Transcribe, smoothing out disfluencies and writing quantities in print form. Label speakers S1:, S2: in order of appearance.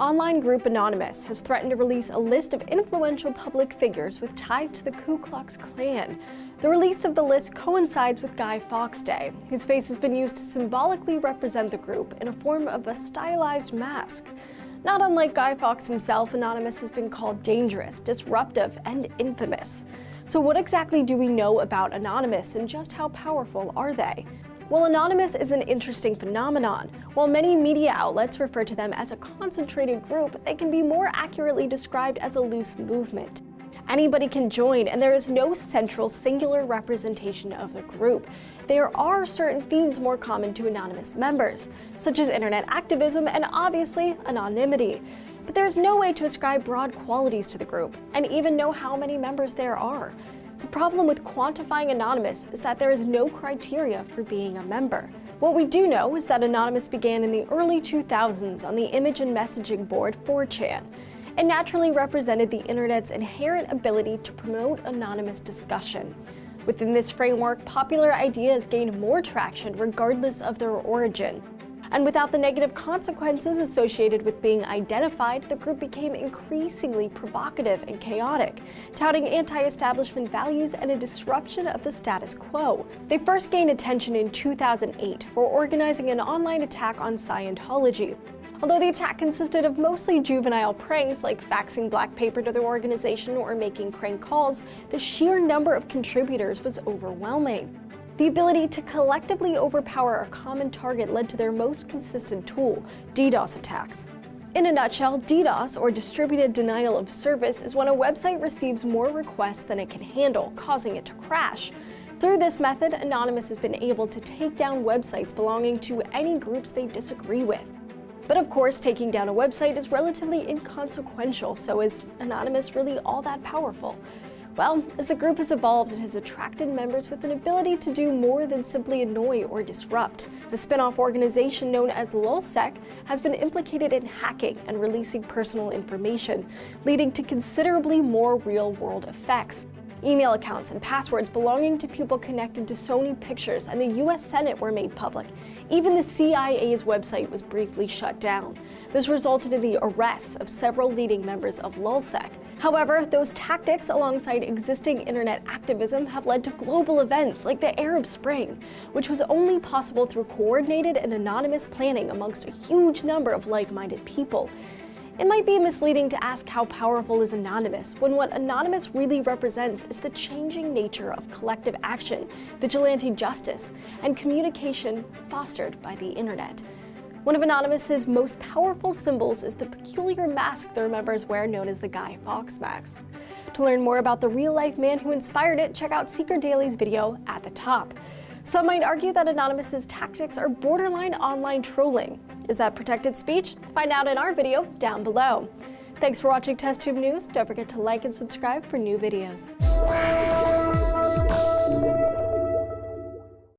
S1: online group Anonymous has threatened to release a list of influential public figures with ties to the Ku Klux Klan. The release of the list coincides with Guy Fawkes Day, whose face has been used to symbolically represent the group in a form of a stylized mask. Not unlike Guy Fawkes himself, Anonymous has been called dangerous, disruptive, and infamous. So what exactly do we know about Anonymous, and just how powerful are they? Well, Anonymous is an interesting phenomenon. While many media outlets refer to them as a concentrated group, they can be more accurately described as a loose movement. Anybody can join, and there is no central, singular representation of the group. There are certain themes more common to Anonymous members, such as internet activism and obviously anonymity. But there is no way to ascribe broad qualities to the group, and even know how many members there are. The problem with quantifying Anonymous is that there is no criteria for being a member. What we do know is that Anonymous began in the early 2000s on the image and messaging board 4chan. It naturally represented the internet's inherent ability to promote anonymous discussion. Within this framework, popular ideas gained more traction regardless of their origin. And without the negative consequences associated with being identified, the group became increasingly provocative and chaotic, touting anti-establishment values and a disruption of the status quo. They first gained attention in 2008 for organizing an online attack on Scientology. Although the attack consisted of mostly juvenile pranks like faxing black paper to the organization or making crank calls, the sheer number of contributors was overwhelming. The ability to collectively overpower a common target led to their most consistent tool, DDoS attacks. In a nutshell, DDoS, or distributed denial of service, is when a website receives more requests than it can handle, causing it to crash. Through this method, Anonymous has been able to take down websites belonging to any groups they disagree with. But of course, taking down a website is relatively inconsequential, so is Anonymous really all that powerful? Well, as the group has evolved, it has attracted members with an ability to do more than simply annoy or disrupt. A spin-off organization known as LulzSec has been implicated in hacking and releasing personal information, leading to considerably more real-world effects. Email accounts and passwords belonging to people connected to Sony Pictures and the US Senate were made public. Even the CIA's website was briefly shut down. This resulted in the arrests of several leading members of LulzSec. However, those tactics alongside existing internet activism have led to global events like the Arab Spring, which was only possible through coordinated and anonymous planning amongst a huge number of like-minded people. It might be misleading to ask how powerful is Anonymous, when what Anonymous really represents is the changing nature of collective action, vigilante justice, and communication fostered by the internet. One of Anonymous's most powerful symbols is the peculiar mask their members wear, known as the Guy Fawkes mask. To learn more about the real-life man who inspired it, check out Seeker Daily's video at the top. Some might argue that Anonymous's tactics are borderline online trolling. Is that protected speech? Find out in our video down below. Thanks for watching TestTube News. Don't forget to like and subscribe for new videos.